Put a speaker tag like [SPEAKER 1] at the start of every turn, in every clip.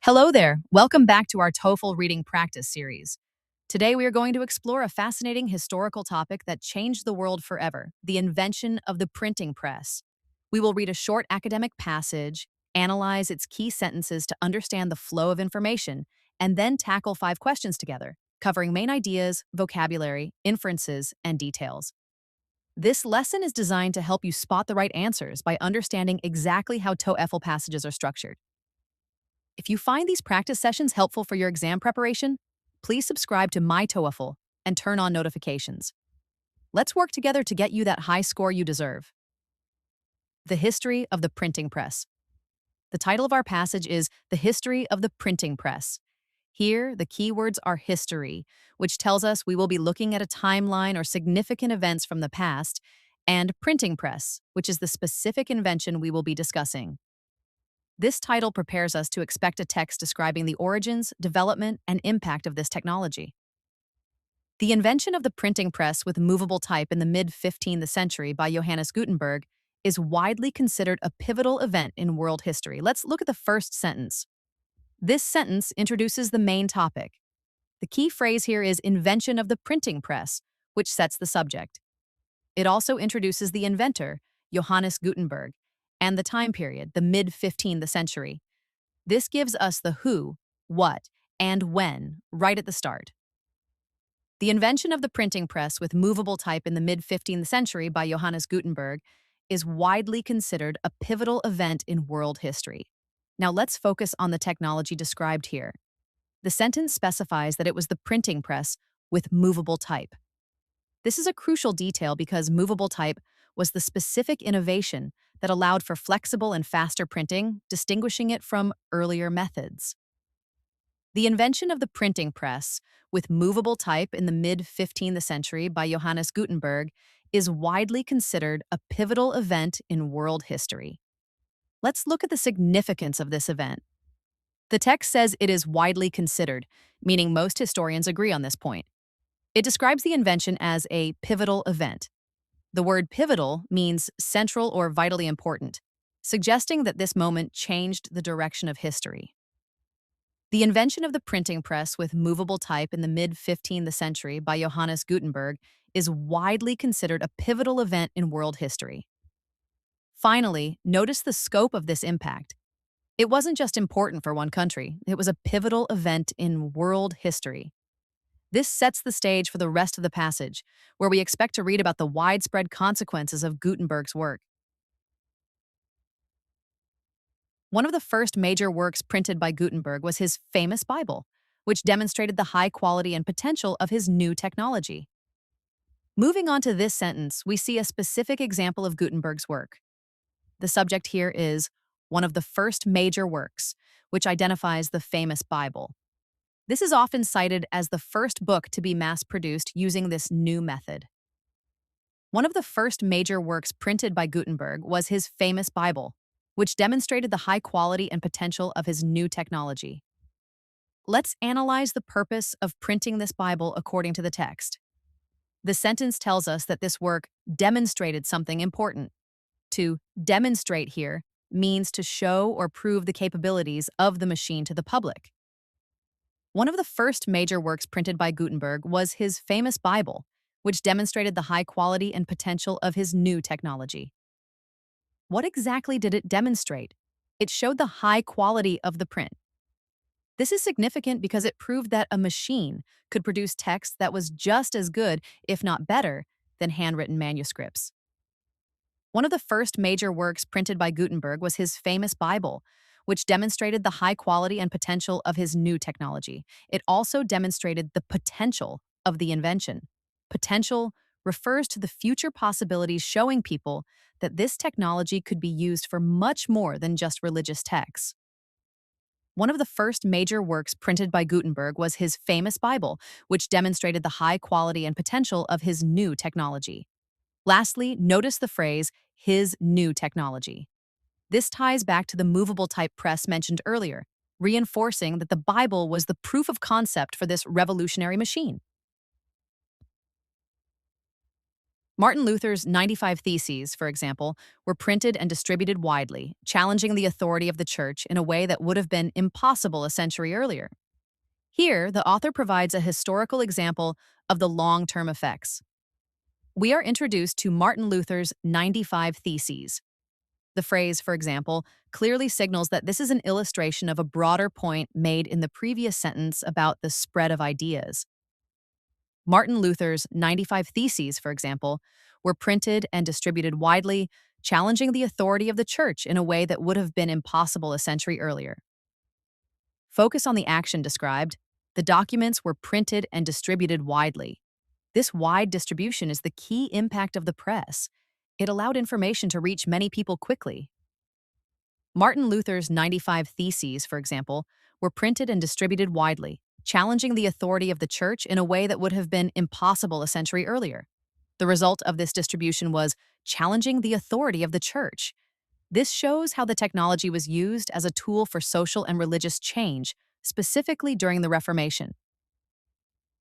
[SPEAKER 1] Hello there. Welcome back to our TOEFL reading practice series. Today we are going to explore a fascinating historical topic that changed the world forever, the invention of the printing press. We will read a short academic passage, analyze its key sentences to understand the flow of information, and then tackle 5 questions together, covering main ideas, vocabulary, inferences, and details. This lesson is designed to help you spot the right answers by understanding exactly how TOEFL passages are structured. If you find these practice sessions helpful for your exam preparation, please subscribe to My TOEFL and turn on notifications. Let's work together to get you that high score you deserve. The History of the Printing Press. The title of our passage is The History of the Printing Press. Here, the keywords are history, which tells us we will be looking at a timeline or significant events from the past, and printing press, which is the specific invention we will be discussing. This title prepares us to expect a text describing the origins, development, and impact of this technology. The invention of the printing press with movable type in the mid-15th century by Johannes Gutenberg is widely considered a pivotal event in world history. Let's look at the first sentence. This sentence introduces the main topic. The key phrase here is invention of the printing press, which sets the subject. It also introduces the inventor, Johannes Gutenberg, and the time period, the mid-15th century. This gives us the who, what, and when right at the start. The invention of the printing press with movable type in the mid-15th century by Johannes Gutenberg is widely considered a pivotal event in world history. Now let's focus on the technology described here. The sentence specifies that it was the printing press with movable type. This is a crucial detail because movable type was the specific innovation that allowed for flexible and faster printing, distinguishing it from earlier methods. The invention of the printing press with movable type in the mid-15th century by Johannes Gutenberg is widely considered a pivotal event in world history. Let's look at the significance of this event. The text says it is widely considered, meaning most historians agree on this point. It describes the invention as a pivotal event. The word pivotal means central or vitally important, suggesting that this moment changed the direction of history. The invention of the printing press with movable type in the mid-15th century by Johannes Gutenberg is widely considered a pivotal event in world history. Finally, notice the scope of this impact. It wasn't just important for one country, it was a pivotal event in world history. This sets the stage for the rest of the passage, where we expect to read about the widespread consequences of Gutenberg's work. One of the first major works printed by Gutenberg was his famous Bible, which demonstrated the high quality and potential of his new technology. Moving on to this sentence, we see a specific example of Gutenberg's work. The subject here is one of the first major works, which identifies the famous Bible. This is often cited as the first book to be mass-produced using this new method. One of the first major works printed by Gutenberg was his famous Bible, which demonstrated the high quality and potential of his new technology. Let's analyze the purpose of printing this Bible according to the text. The sentence tells us that this work demonstrated something important. To demonstrate here means to show or prove the capabilities of the machine to the public. One of the first major works printed by Gutenberg was his famous Bible, which demonstrated the high quality and potential of his new technology. What exactly did it demonstrate? It showed the high quality of the print. This is significant because it proved that a machine could produce text that was just as good, if not better, than handwritten manuscripts. One of the first major works printed by Gutenberg was his famous Bible, which demonstrated the high quality and potential of his new technology. It also demonstrated the potential of the invention. Potential refers to the future possibilities, showing people that this technology could be used for much more than just religious texts. One of the first major works printed by Gutenberg was his famous Bible, which demonstrated the high quality and potential of his new technology. Lastly, notice the phrase, his new technology. This ties back to the movable type press mentioned earlier, reinforcing that the Bible was the proof of concept for this revolutionary machine. Martin Luther's 95 Theses, for example, were printed and distributed widely, challenging the authority of the church in a way that would have been impossible a century earlier. Here, the author provides a historical example of the long-term effects. We are introduced to Martin Luther's 95 Theses. The phrase, for example, clearly signals that this is an illustration of a broader point made in the previous sentence about the spread of ideas. Martin Luther's 95 Theses, for example, were printed and distributed widely, challenging the authority of the church in a way that would have been impossible a century earlier. Focus on the action described. The documents were printed and distributed widely. This wide distribution is the key impact of the press. It allowed information to reach many people quickly. Martin Luther's 95 Theses, for example, were printed and distributed widely, challenging the authority of the church in a way that would have been impossible a century earlier. The result of this distribution was challenging the authority of the church. This shows how the technology was used as a tool for social and religious change, specifically during the Reformation.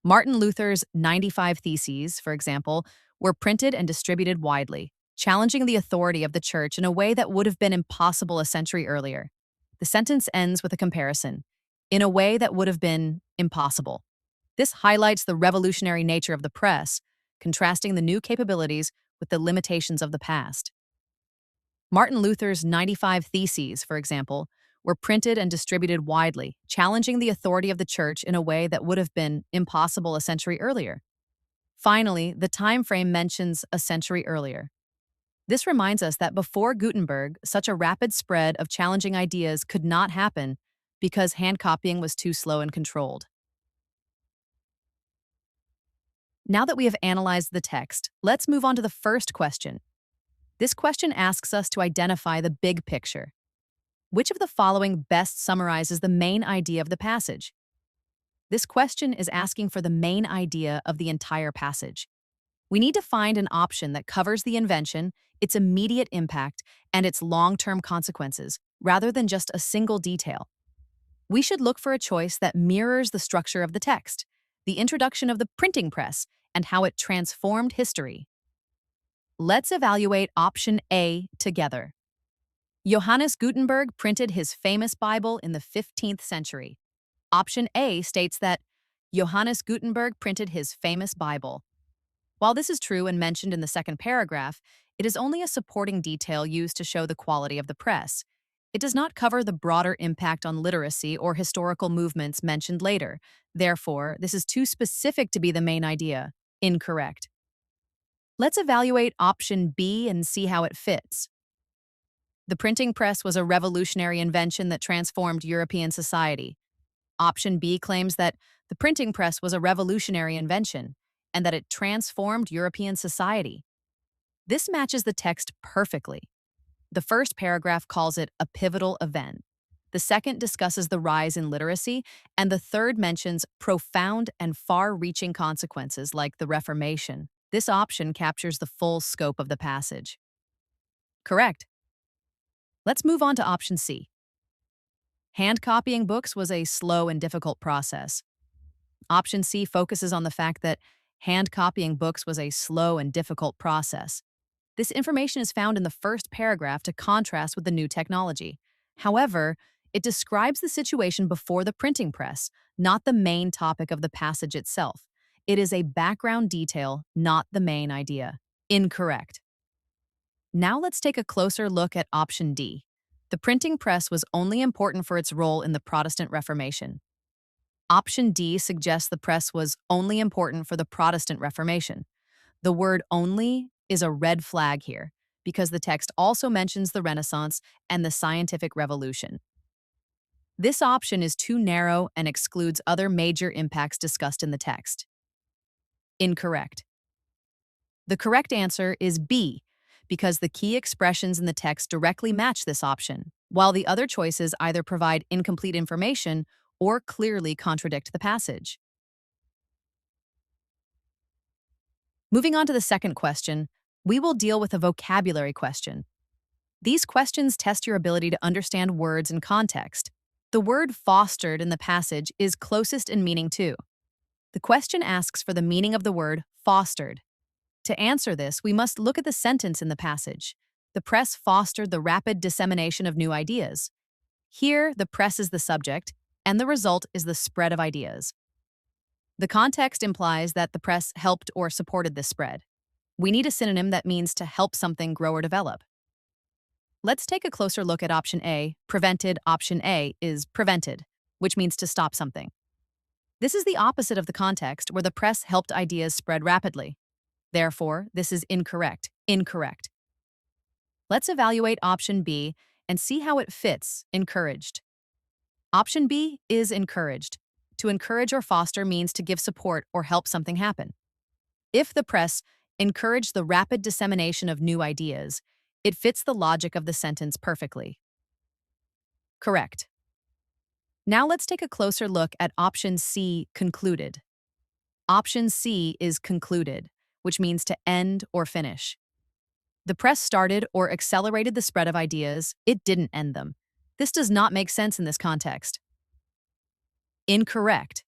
[SPEAKER 1] Martin Luther's 95 Theses, for example, were printed and distributed widely, challenging the authority of the church in a way that would have been impossible a century earlier. The sentence ends with a comparison, in a way that would have been impossible. This highlights the revolutionary nature of the press, contrasting the new capabilities with the limitations of the past. Martin Luther's 95 Theses, for example, were printed and distributed widely, challenging the authority of the church in a way that would have been impossible a century earlier. Finally, the time frame mentions a century earlier. This reminds us that before Gutenberg, such a rapid spread of challenging ideas could not happen because hand copying was too slow and controlled. Now that we have analyzed the text, let's move on to the first question. This question asks us to identify the big picture. Which of the following best summarizes the main idea of the passage? This question is asking for the main idea of the entire passage. We need to find an option that covers the invention, its immediate impact, and its long-term consequences, rather than just a single detail. We should look for a choice that mirrors the structure of the text, the introduction of the printing press, and how it transformed history. Let's evaluate option A together. Johannes Gutenberg printed his famous Bible in the 15th century. Option A states that Johannes Gutenberg printed his famous Bible. While this is true and mentioned in the second paragraph, it is only a supporting detail used to show the quality of the press. It does not cover the broader impact on literacy or historical movements mentioned later. Therefore, this is too specific to be the main idea. Incorrect. Let's evaluate option B and see how it fits. The printing press was a revolutionary invention that transformed European society. Option B claims that the printing press was a revolutionary invention and that it transformed European society. This matches the text perfectly. The first paragraph calls it a pivotal event. The second discusses the rise in literacy, and the third mentions profound and far-reaching consequences like the Reformation. This option captures the full scope of the passage. Correct. Let's move on to option C. Hand copying books was a slow and difficult process. Option C focuses on the fact that hand copying books was a slow and difficult process. This information is found in the first paragraph to contrast with the new technology. However, it describes the situation before the printing press, not the main topic of the passage itself. It is a background detail, not the main idea. Incorrect. Now let's take a closer look at option D. The printing press was only important for its role in the Protestant Reformation. Option D suggests the press was only important for the Protestant Reformation. The word only is a red flag here, because the text also mentions the Renaissance and the scientific revolution. This option is too narrow and excludes other major impacts discussed in the text. Incorrect. The correct answer is B, because the key expressions in the text directly match this option, while the other choices either provide incomplete information or clearly contradict the passage. Moving on to the second question, we will deal with a vocabulary question. These questions test your ability to understand words in context. The word fostered in the passage is closest in meaning to. The question asks for the meaning of the word fostered. To answer this, we must look at the sentence in the passage. The press fostered the rapid dissemination of new ideas. Here, the press is the subject, and the result is the spread of ideas. The context implies that the press helped or supported this spread. We need a synonym that means to help something grow or develop. Let's take a closer look at option A. Prevented. Option A is prevented, which means to stop something. This is the opposite of the context where the press helped ideas spread rapidly. Therefore, this is incorrect. Incorrect. Let's evaluate option B and see how it fits encouraged. Option B is encouraged. To encourage or foster means to give support or help something happen. If the press encouraged the rapid dissemination of new ideas, it fits the logic of the sentence perfectly. Correct. Now let's take a closer look at option C, concluded. Option C is concluded, which means to end or finish. The press started or accelerated the spread of ideas, it didn't end them. This does not make sense in this context. Incorrect.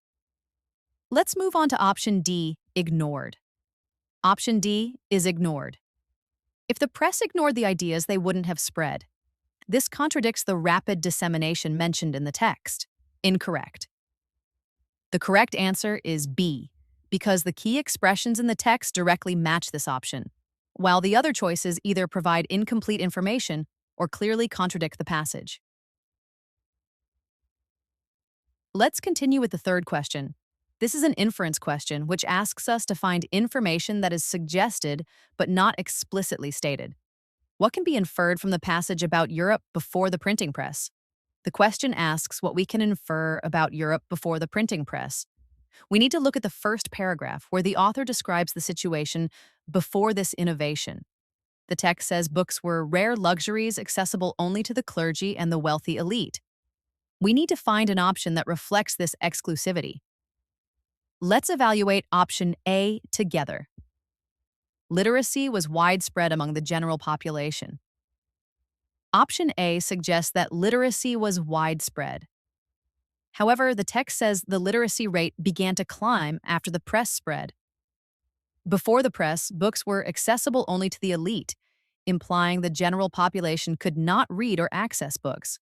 [SPEAKER 1] Let's move on to option D, ignored. Option D is ignored. If the press ignored the ideas, they wouldn't have spread. This contradicts the rapid dissemination mentioned in the text. Incorrect. The correct answer is B, because the key expressions in the text directly match this option, while the other choices either provide incomplete information or clearly contradict the passage. Let's continue with the third question. This is an inference question which asks us to find information that is suggested but not explicitly stated. What can be inferred from the passage about Europe before the printing press? The question asks what we can infer about Europe before the printing press. We need to look at the first paragraph where the author describes the situation before this innovation. The text says books were rare luxuries accessible only to the clergy and the wealthy elite. We need to find an option that reflects this exclusivity. Let's evaluate option A together. Literacy was widespread among the general population. Option A suggests that literacy was widespread. However, the text says the literacy rate began to climb after the press spread. Before the press, books were accessible only to the elite, implying the general population could not read or access books.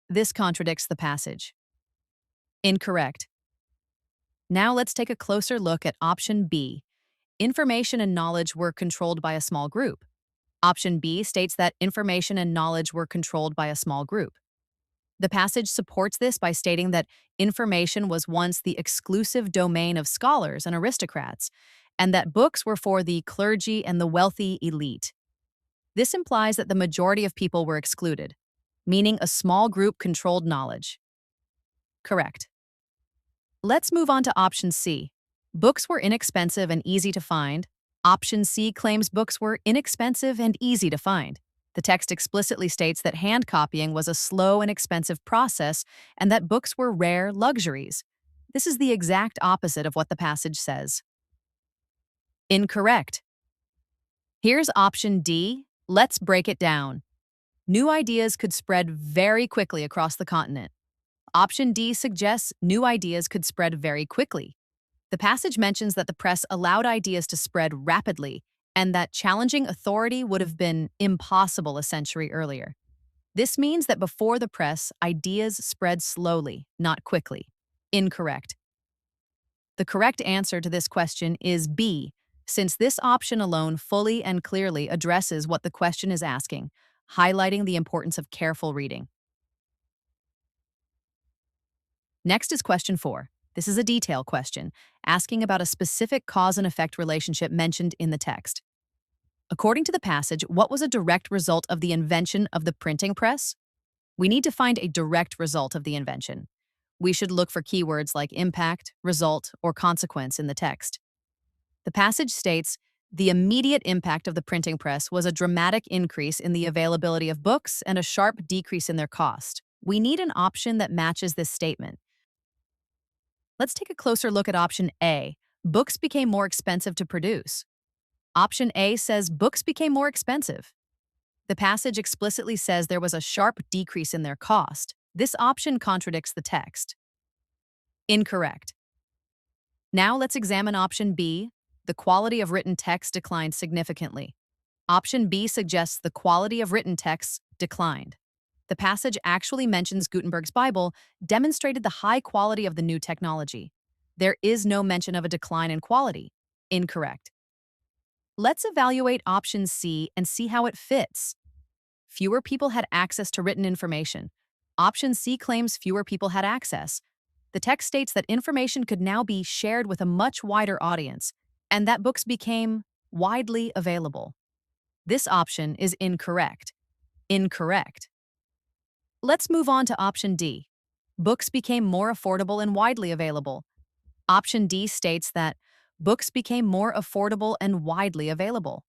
[SPEAKER 1] This contradicts the passage. Incorrect. Now let's take a closer look at option B. Information and knowledge were controlled by a small group. Option B states that information and knowledge were controlled by a small group. The passage supports this by stating that information was once the exclusive domain of scholars and aristocrats, and that books were for the clergy and the wealthy elite. This implies that the majority of people were excluded, meaning a small group controlled knowledge. Correct. Let's move on to option C. Books were inexpensive and easy to find. Option C claims books were inexpensive and easy to find. The text explicitly states that hand copying was a slow and expensive process and that books were rare luxuries. This is the exact opposite of what the passage says. Incorrect. Here's option D. Let's break it down. New ideas could spread very quickly across the continent. Option D suggests new ideas could spread very quickly. The passage mentions that the press allowed ideas to spread rapidly and that challenging authority would have been impossible a century earlier. This means that before the press, ideas spread slowly, not quickly. Incorrect. The correct answer to this question is B, since this option alone fully and clearly addresses what the question is asking, highlighting the importance of careful reading. Next is question 4. This is a detail question, asking about a specific cause and effect relationship mentioned in the text. According to the passage, what was a direct result of the invention of the printing press? We need to find a direct result of the invention. We should look for keywords like impact, result, or consequence in the text. The passage states, the immediate impact of the printing press was a dramatic increase in the availability of books and a sharp decrease in their cost. We need an option that matches this statement. Let's take a closer look at option A. Books became more expensive to produce. Option A says books became more expensive. The passage explicitly says there was a sharp decrease in their cost. This option contradicts the text. Incorrect. Now let's examine option B. The quality of written text declined significantly. Option B suggests the quality of written texts declined. The passage actually mentions Gutenberg's Bible, demonstrated the high quality of the new technology. There is no mention of a decline in quality. Incorrect. Let's evaluate option C and see how it fits. Fewer people had access to written information. Option C claims fewer people had access. The text states that information could now be shared with a much wider audience, and that books became widely available. This option is incorrect. Incorrect. Let's move on to option D. Books became more affordable and widely available. Option D states that books became more affordable and widely available.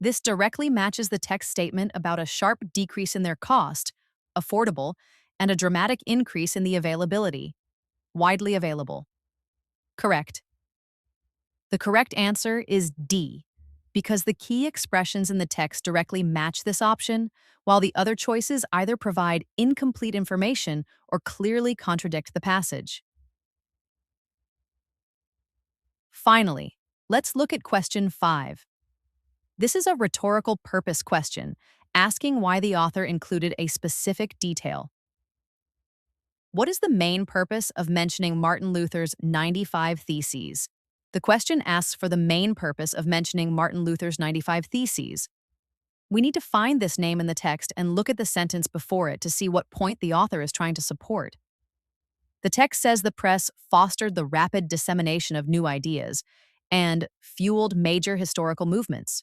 [SPEAKER 1] This directly matches the text statement about a sharp decrease in their cost, affordable, and a dramatic increase in the availability, widely available. Correct. The correct answer is D, because the key expressions in the text directly match this option, while the other choices either provide incomplete information or clearly contradict the passage. Finally, let's look at question 5. This is a rhetorical purpose question, asking why the author included a specific detail. What is the main purpose of mentioning Martin Luther's 95 Theses? The question asks for the main purpose of mentioning Martin Luther's 95 Theses. We need to find this name in the text and look at the sentence before it to see what point the author is trying to support. The text says the press fostered the rapid dissemination of new ideas and fueled major historical movements.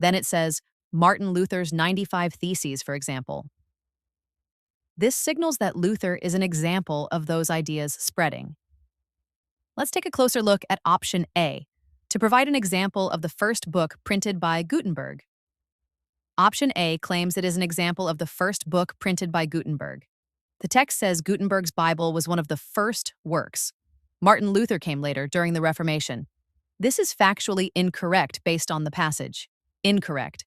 [SPEAKER 1] Then it says Martin Luther's 95 Theses, for example. This signals that Luther is an example of those ideas spreading. Let's take a closer look at option A to provide an example of the first book printed by Gutenberg. Option A claims it is an example of the first book printed by Gutenberg. The text says Gutenberg's Bible was one of the first works. Martin Luther came later, during the Reformation. This is factually incorrect based on the passage. Incorrect.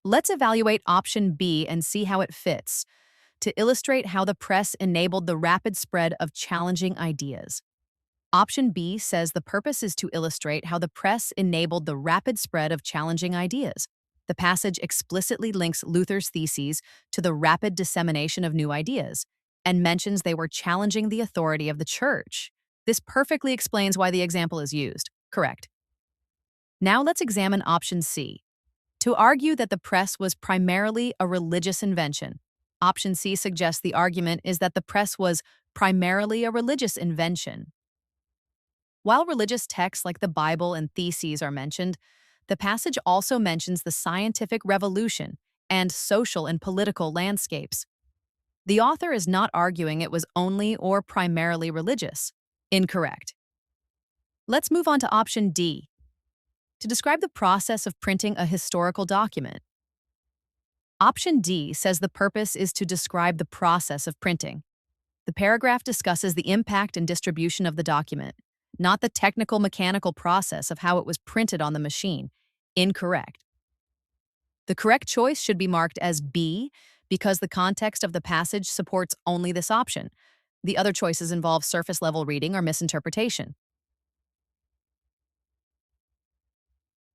[SPEAKER 1] Let's evaluate option B and see how it fits, to illustrate how the press enabled the rapid spread of challenging ideas. Option B says the purpose is to illustrate how the press enabled the rapid spread of challenging ideas. The passage explicitly links Luther's theses to the rapid dissemination of new ideas and mentions they were challenging the authority of the church. This perfectly explains why the example is used. Correct. Now let's examine option C. To argue that the press was primarily a religious invention. Option C suggests the argument is that the press was primarily a religious invention. While religious texts like the Bible and theses are mentioned, the passage also mentions the scientific revolution and social and political landscapes. The author is not arguing it was only or primarily religious. Incorrect. Let's move on to option D, to describe the process of printing a historical document. Option D says the purpose is to describe the process of printing. The paragraph discusses the impact and distribution of the document, not the technical mechanical process of how it was printed on the machine. Incorrect. The correct choice should be marked as B because the context of the passage supports only this option. The other choices involve surface-level reading or misinterpretation.